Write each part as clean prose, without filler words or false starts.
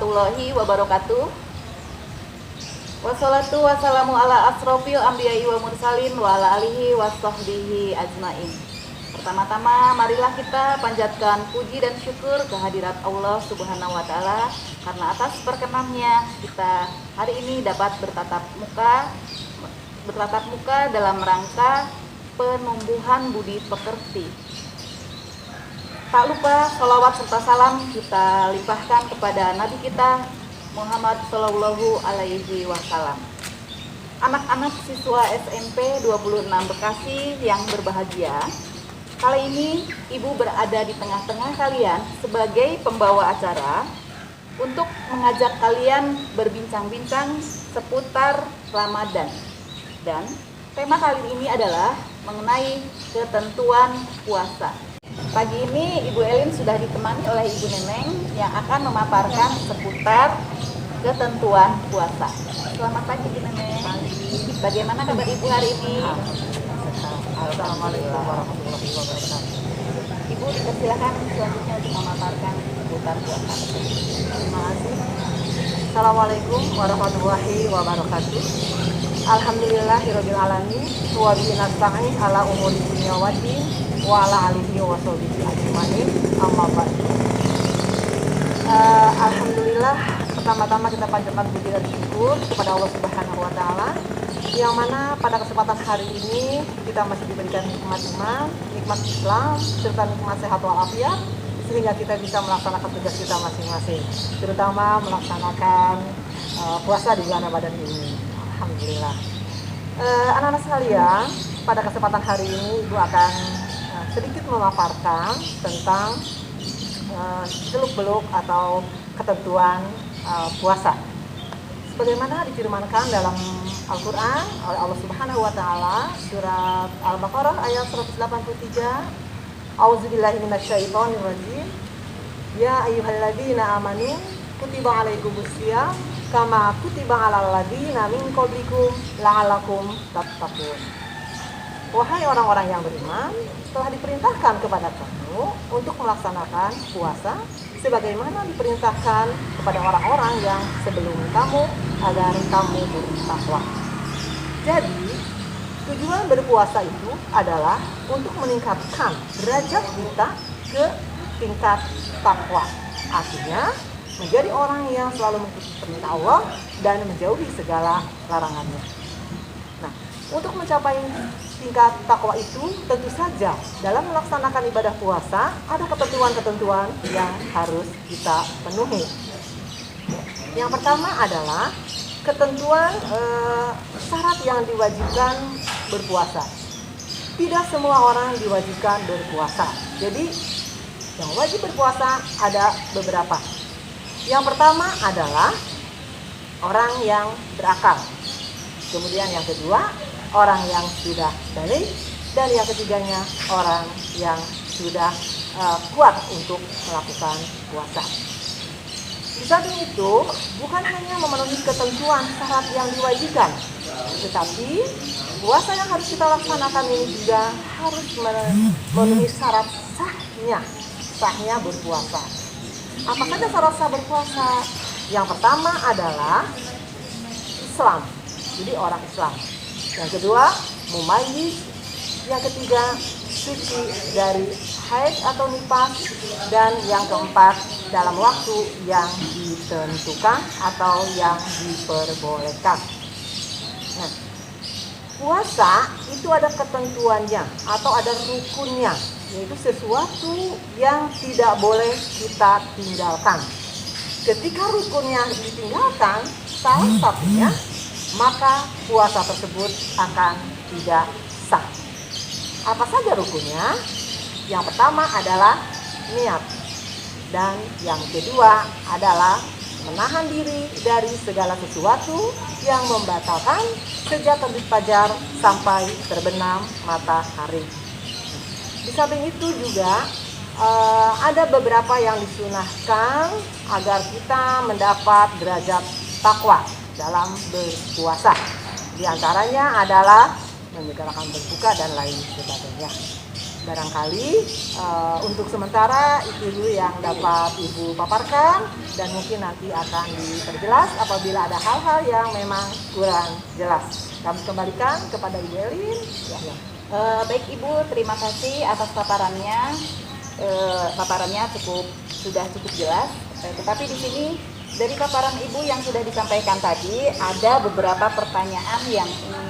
warahmatullahi wabarakatuh. Wassalatu wassalamu ala asrofil anbiya'i wa mursalin wa ala alihi wa sahbihi ajmain. Pertama-tama marilah kita panjatkan puji dan syukur kehadirat Allah Subhanahu wa taala karena atas perkenannya kita hari ini dapat bertatap muka dalam rangka penumbuhan budi pekerti. Tak lupa sholawat serta salam kita limpahkan kepada Nabi kita Muhammad Sallallahu Alaihi Wasallam. Anak-anak siswa SMP 26 Bekasi yang berbahagia, kali ini Ibu berada di tengah-tengah kalian sebagai pembawa acara untuk mengajak kalian berbincang-bincang seputar Ramadan. Dan tema kali ini adalah mengenai ketentuan puasa. Pagi ini Ibu Elin sudah ditemani oleh Ibu Neneng yang akan memaparkan seputar ketentuan puasa. Selamat pagi Ibu Neneng. Bagaimana kabar Ibu hari ini? Assalamualaikum warahmatullahi wabarakatuh. Ibu dipersilakan selanjutnya untuk memaparkan seputar puasa. Terima kasih. Assalamualaikum warahmatullahi wabarakatuh. Alhamdulillahirabbil alamin wa bihi nasta'in ala umuri dunya waddin wa ala alihi wa sahbihi ajmain. Amma ba'du. Alhamdulillah, pertama-tama kita panjatkan puji dan syukur kepada Allah Subhanahu wa taala yang mana pada kesempatan hari ini kita masih diberikan nikmat iman, nikmat Islam, serta nikmat sehat walafiat sehingga kita bisa melaksanakan tugas kita masing-masing, terutama melaksanakan puasa di bulan Ramadan ini. Alhamdulillah. Anak-anak sekalian, pada kesempatan hari ini Ibu akan sedikit memaparkan tentang seluk-beluk atau ketentuan puasa. Sebagaimana difirmankan dalam Al-Quran oleh Allah Subhanahu wa taala surat Al-Baqarah ayat 183. A'udzubillahi minasyaitonir rajim. Ya ayyuhalladzina amanu kutiba alaikumusiyam kama kutiba alal ladzina min qablikum la'allakum tattaqun. Wahai orang-orang yang beriman, telah diperintahkan kepada kamu untuk melaksanakan puasa sebagaimana diperintahkan kepada orang-orang yang sebelum kamu agar kamu bertakwa. Jadi, tujuan berpuasa itu adalah untuk meningkatkan derajat kita ke tingkat takwa. Artinya, menjadi orang yang selalu mengikuti perintah Allah dan menjauhi segala larangannya. Nah, untuk mencapai tingkat takwa itu tentu saja dalam melaksanakan ibadah puasa ada ketentuan-ketentuan yang harus kita penuhi. Yang pertama adalah ketentuan syarat yang diwajibkan berpuasa. Tidak semua orang diwajibkan berpuasa. Jadi yang wajib berpuasa ada beberapa. Yang pertama adalah orang yang berakal. Kemudian yang kedua, orang yang sudah balik, dan yang ketiganya orang yang sudah kuat untuk melakukan puasa. Di samping itu, bukan hanya memenuhi ketentuan syarat yang diwajibkan, tetapi puasa yang harus kita laksanakan ini juga harus memenuhi syarat sahnya berpuasa. Apa saja syarat sah berpuasa? Yang pertama adalah Islam, jadi orang Islam. Yang kedua, mumayyiz. Yang ketiga, suci dari haid atau nifas. Dan yang keempat, dalam waktu yang ditentukan atau yang diperbolehkan. Nah, puasa itu ada ketentuannya atau ada rukunnya, yaitu sesuatu yang tidak boleh kita tinggalkan. Ketika rukunnya ditinggalkan, salah satunya, maka puasa tersebut akan tidak sah. Apa saja rukunnya? Yang pertama adalah niat. Dan yang kedua adalah menahan diri dari segala sesuatu yang membatalkan sejak terbit fajar sampai terbenam matahari. Di samping itu juga ada beberapa yang disunahkan agar kita mendapat derajat takwa dalam berpuasa. Di antaranya adalah menyegerakan berbuka dan lain sebagainya. Barangkali untuk sementara itu dulu yang dapat Ibu paparkan, dan mungkin nanti akan diperjelas apabila ada hal-hal yang memang kurang jelas. Kami kembalikan kepada Ibu Elin. Ya. Baik Ibu, terima kasih atas paparannya. Paparannya sudah cukup jelas. Tetapi di sini dari paparan Ibu yang sudah disampaikan tadi, ada beberapa pertanyaan yang ingin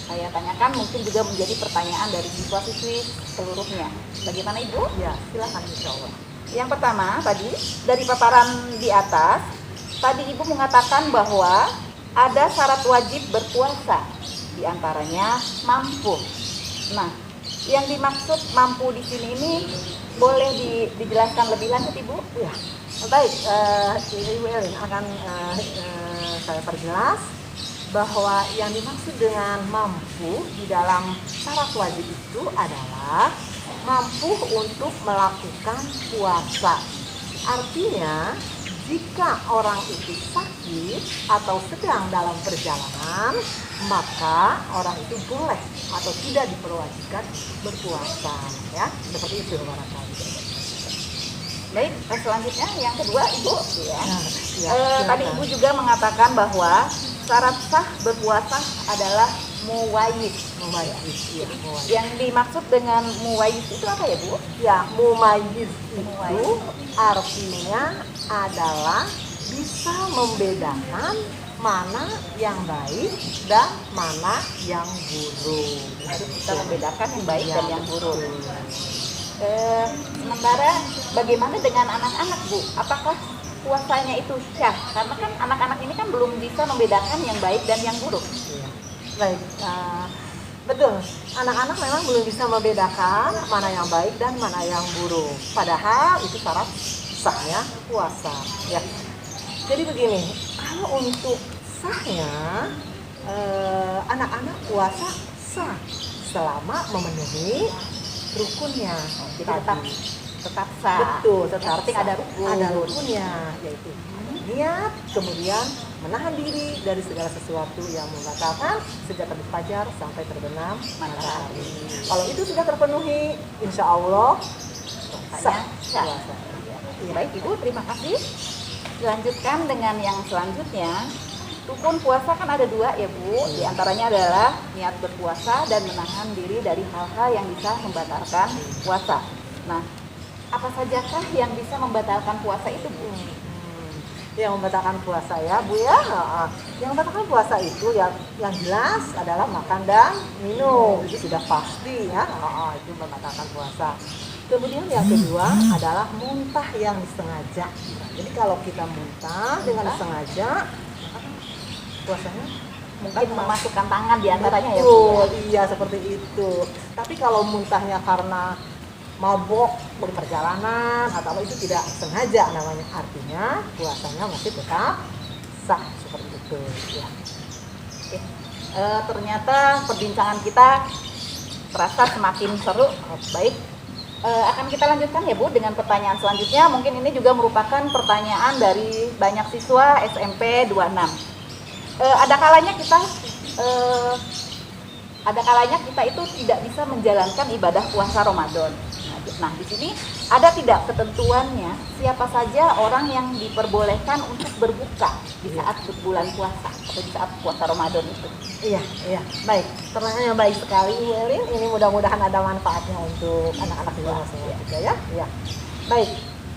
saya tanyakan, mungkin juga menjadi pertanyaan dari siswa-siswi seluruhnya. Bagaimana Ibu? Ya, silakan insya Allah. Yang pertama tadi, dari paparan di atas, tadi Ibu mengatakan bahwa ada syarat wajib berpuasa, di antaranya mampu. Nah, yang dimaksud mampu di sini ini boleh dijelaskan lebih lanjut Ibu? Ya, baik, Ibu Elin akan saya perjelas bahwa yang dimaksud dengan mampu di dalam syarat wajib itu adalah mampu untuk melakukan puasa. Artinya, jika orang itu sakit atau sedang dalam perjalanan, maka orang itu boleh atau tidak diperwajibkan berpuasa, ya. Seperti itu barangkali. Baik, selanjutnya yang kedua Ibu, ya. Ya, Tadi Ibu juga mengatakan bahwa syarat sah berpuasa adalah muwayyiz. Mumayyiz, Yang dimaksud dengan muwayyiz itu apa ya Bu? ya, mumayyiz itu Mumayyiz. artinya adalah bisa membedakan mana yang baik dan mana yang buruk. Harus bisa membedakan yang baik Ya, dan yang buruk. betul. Sementara bagaimana dengan anak-anak Bu? Apakah puasanya itu syah? Karena kan anak-anak ini kan belum bisa membedakan yang baik dan yang buruk. Iya. Baik, betul. Anak-anak memang belum bisa membedakan mana yang baik dan mana yang buruk. Padahal itu syarat sahnya puasa. Ya. Jadi begini, kalau untuk sahnya anak-anak puasa sah selama memenuhi rukunnya. Jadi Tadi. tetap sah. Betul, Yang tetap penting sah. ada rukun. Ada rukunnya, yaitu niat, kemudian menahan diri dari segala sesuatu yang membatalkan sejak terbit fajar sampai terbenam matahari. Kalau itu sudah terpenuhi, insya Allah sah Sah. puasa. Iya. Baik Ibu, terima kasih. Dilanjutkan dengan yang selanjutnya. Rukun puasa kan ada dua ya Bu. Di antaranya adalah niat berpuasa dan menahan diri dari hal-hal yang bisa membatalkan puasa. Nah, apa sajakah yang bisa membatalkan puasa itu Bu? Yang membatalkan puasa ya Bu ya. Yang membatalkan puasa itu yang jelas adalah makan dan minum. Itu sudah pasti ya. Itu membatalkan puasa. Kemudian yang kedua adalah muntah yang disengaja. Jadi kalau kita muntah dengan disengaja, puasanya Mungkin memasukkan tangan di antaranya ya Bu. betul, iya seperti itu. Tapi kalau muntahnya karena mabok berperjalanan atau apa, itu tidak sengaja namanya. Artinya puasanya masih tetap sah seperti itu. Ya. Oke. Ternyata perbincangan kita terasa semakin seru. Baik, akan kita lanjutkan ya Bu dengan pertanyaan selanjutnya. Mungkin ini juga merupakan pertanyaan dari banyak siswa SMP 26. Ada kalanya kita itu tidak bisa menjalankan ibadah puasa Ramadan. Nah, di sini ada tidak ketentuannya siapa saja orang yang diperbolehkan untuk berbuka di saat bulan puasa atau di saat puasa Ramadan itu? Iya. Baik, pertanyaan yang baik sekali Bu Elin. Ini mudah-mudahan ada manfaatnya untuk anak-anak di rumah semua juga ya. Iya. Baik,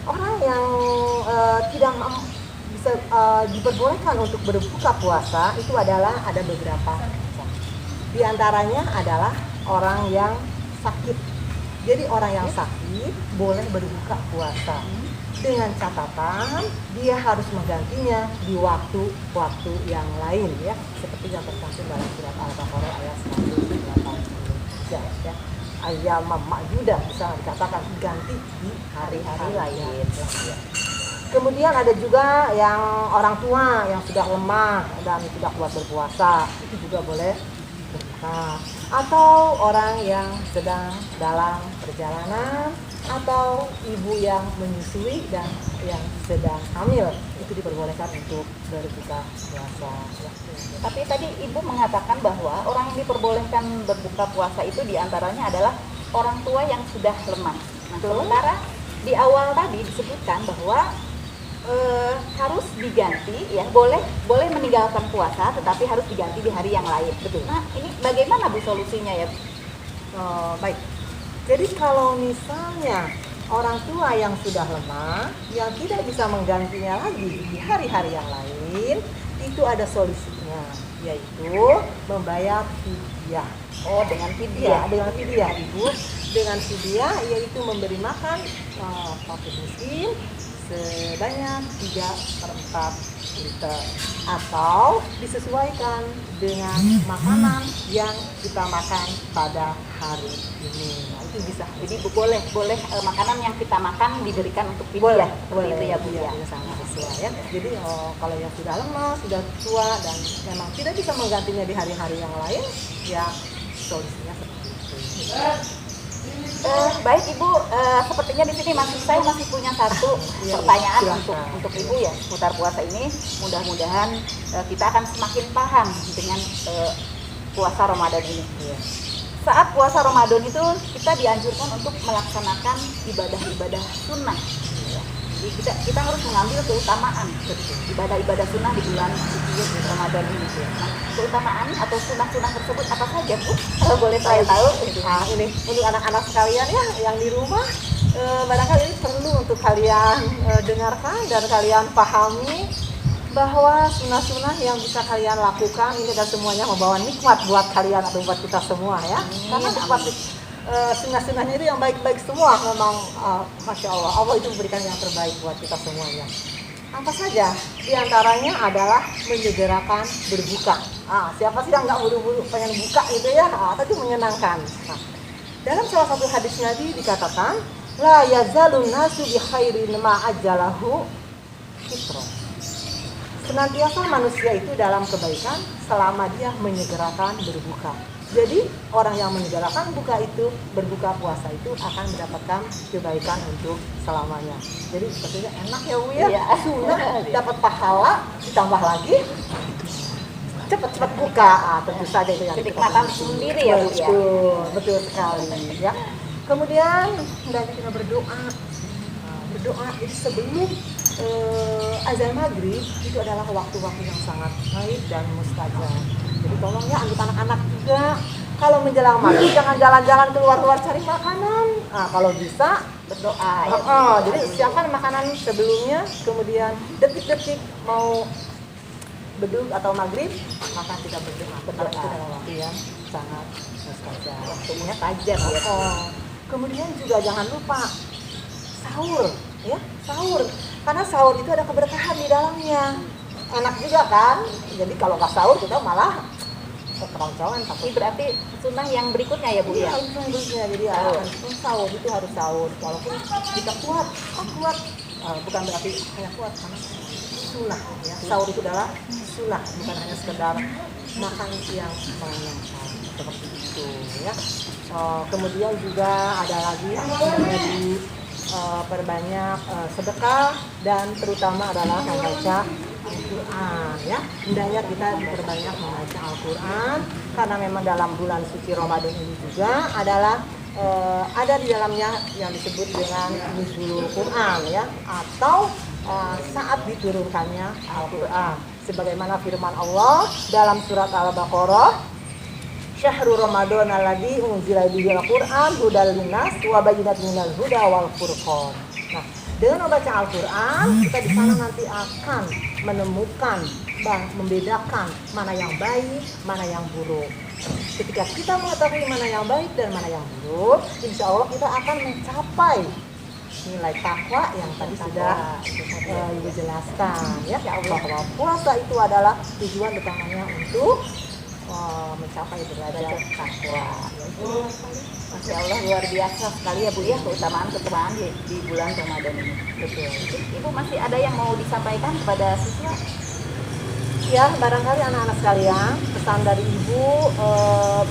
orang yang tidak bisa diperbolehkan untuk berbuka puasa itu adalah ada beberapa. Di antaranya adalah orang yang sakit. Jadi orang yang sakit boleh berbuka puasa. Dengan catatan dia harus menggantinya di waktu-waktu yang lain ya. Seperti yang tercantum dalam surat Al-Baqarah ayat 183 ya. Ayat ma'dudah bisa dikatakan ganti di hari-hari lain. Ya. Kemudian ada juga yang orang tua yang sudah lemah dan tidak kuat berpuasa, itu juga boleh berbuka. Atau orang yang sedang dalam perjalanan, atau ibu yang menyusui dan yang sedang hamil, itu diperbolehkan untuk berbuka puasa. Tapi tadi Ibu mengatakan bahwa orang yang diperbolehkan berbuka puasa itu diantaranya adalah orang tua yang sudah lemah. Nah, sementara di awal tadi disebutkan bahwa harus diganti, ya boleh meninggalkan puasa, tetapi harus diganti di hari yang lain. Betul. Nah, ini bagaimana Bu solusinya ya? Baik. Jadi kalau misalnya orang tua yang sudah lemah, yang tidak bisa menggantinya lagi di hari-hari yang lain, itu ada solusinya, yaitu membayar fidyah. Oh, dengan Ya, fidyah. dengan fidyah Ibu. Dengan fidyah yaitu memberi makan fakir miskin sebanyak 3/4 liter, atau disesuaikan dengan makanan yang kita makan pada hari ini. Nah, itu bisa. Jadi boleh makanan yang kita makan diberikan untuk Boleh, fidyah. boleh Seperti itu ya Bu iya, ya. iya, sangat sesuai ya. Jadi kalau yang sudah lemah, sudah tua dan memang tidak bisa menggantinya di hari-hari yang lain, ya solusinya seperti itu. Baik Ibu, sepertinya di sini saya masih punya satu Iya, pertanyaan silakan. untuk Ibu ya seputar puasa ini. Mudah-mudahan kita akan semakin paham dengan puasa Ramadan ini. Iya. Saat puasa Ramadan itu kita dianjurkan untuk melaksanakan ibadah-ibadah sunnah. Ya. Jadi kita harus mengambil keutamaan ibadah-ibadah sunnah di bulan suci Ramadan ini. Nah, keutamaan atau sunnah-sunnah tersebut apa saja Bu? Kalau boleh saya tahu. Nah, ini untuk anak-anak sekalian ya yang di rumah, barangkali ini perlu untuk kalian dengarkan dan kalian pahami bahwa sunnah-sunnah yang bisa kalian lakukan ini dan semuanya membawa nikmat buat kalian atau buat kita semua ya. Karena nikmat sunnah-sunnahnya itu yang baik-baik semua memang, Masya Allah itu memberikan yang terbaik buat kita semuanya. Apa saja? Di antaranya adalah menyegerakan berbuka. Siapa sih yang nggak buru-buru pengen buka gitu ya? Tapi menyenangkan. Nah, dalam salah satu hadis Nabi dikatakan, la yazalun nasu bi khairin ma ajalahu fitron. Senantiasa manusia itu dalam kebaikan selama dia menyegerakan berbuka. Jadi orang yang menyegerakan berbuka puasa itu akan mendapatkan kebaikan untuk selamanya. Jadi sepertinya enak ya Bu ya. Iya. Sunnah dapat pahala, ditambah lagi cepat-cepat buka. Tentu saja itu yang Kenikmatan sendiri ya Bu ya. Betul sekali ya. Kemudian hendaknya kita berdoa. Berdoa itu sebelum azan maghrib itu adalah waktu-waktu yang sangat baik dan mustajab. Jadi tolong ya untuk anak-anak juga, kalau menjelang maghrib jangan jalan-jalan keluar-keluar cari makanan. Kalau bisa Berdoa ya. jadi siapkan makanan sebelumnya, kemudian detik-detik mau beduk atau maghrib maka kita berdoa. Itu adalah waktu yang sangat mustajab. Waktunya tajam ya. Kemudian juga jangan lupa sahur, ya sahur. Karena sahur itu ada keberkahan di dalamnya. Enak juga kan? Jadi kalau nggak sahur kita malah keroncongan. Ini berarti sunnah yang berikutnya ya Bu ya. Iya, itu harusnya. Jadi sahur itu harus sahur. Walaupun kita kuat, bukan berarti hanya kuat, karena sunnah. Ya. Sahur itu adalah sunnah, bukan hanya sekedar makan yang mengenyangkan seperti itu. Ya. Kemudian juga ada lagi perbanyak sedekah dan terutama adalah membaca Al-Quran ya. Hendaknya kita diperbanyak membaca Al-Quran karena memang dalam bulan suci Ramadan ini juga adalah ada di dalamnya yang disebut dengan nuzulul Quran ya, atau saat diturunkannya Al-Quran, sebagaimana firman Allah dalam surat Al-Baqarah, Syahrul Ramadan alladzi unzila fihi al-Qur'an hudal linnas wa bayyinatin minal huda wal furqan. Nah, dengan membaca Al-Qur'an kita di sana nanti akan menemukan dan membedakan mana yang baik, mana yang buruk. Ketika kita mengetahui mana yang baik dan mana yang buruk, insya Allah kita akan mencapai nilai takwa yang tadi sudah Ibu jelaskan ya, bahwa puasa itu adalah tujuan utamanya untuk mencapai derajat takwa. Masya Allah luar biasa sekali ya Bu ya keutamaan di bulan Ramadan ini. Betul. Ibu masih ada yang mau disampaikan kepada siswa? Ya, barangkali anak-anak sekalian, pesan dari Ibu,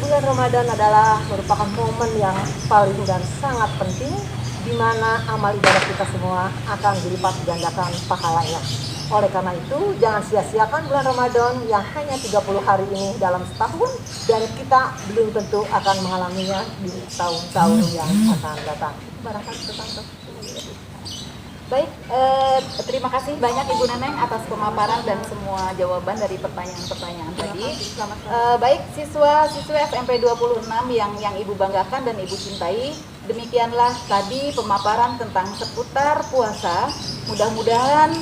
bulan Ramadan adalah merupakan momen yang paling dan sangat penting di mana amal ibadah kita semua akan dilipat gandakan pahalanya. Oleh karena itu, jangan sia-siakan bulan Ramadan yang hanya 30 hari ini dalam setahun, dan kita belum tentu akan mengalaminya di tahun-tahun yang akan datang. Barangkali tentang Baik, terima kasih banyak Ibu Neneng atas pemaparan dan semua jawaban dari pertanyaan-pertanyaan tadi. Baik siswa-siswi SMP 26 yang Ibu banggakan dan Ibu cintai, demikianlah tadi pemaparan tentang seputar puasa. Mudah-mudahan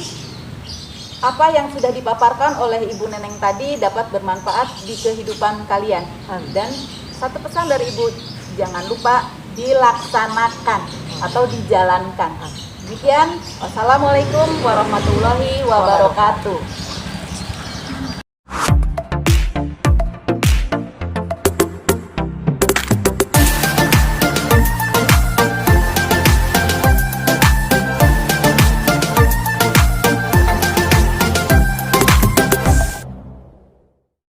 apa yang sudah dipaparkan oleh Ibu Neneng tadi dapat bermanfaat di kehidupan kalian. Dan satu pesan dari Ibu, jangan lupa dilaksanakan atau dijalankan. Demikian, wassalamualaikum warahmatullahi wabarakatuh.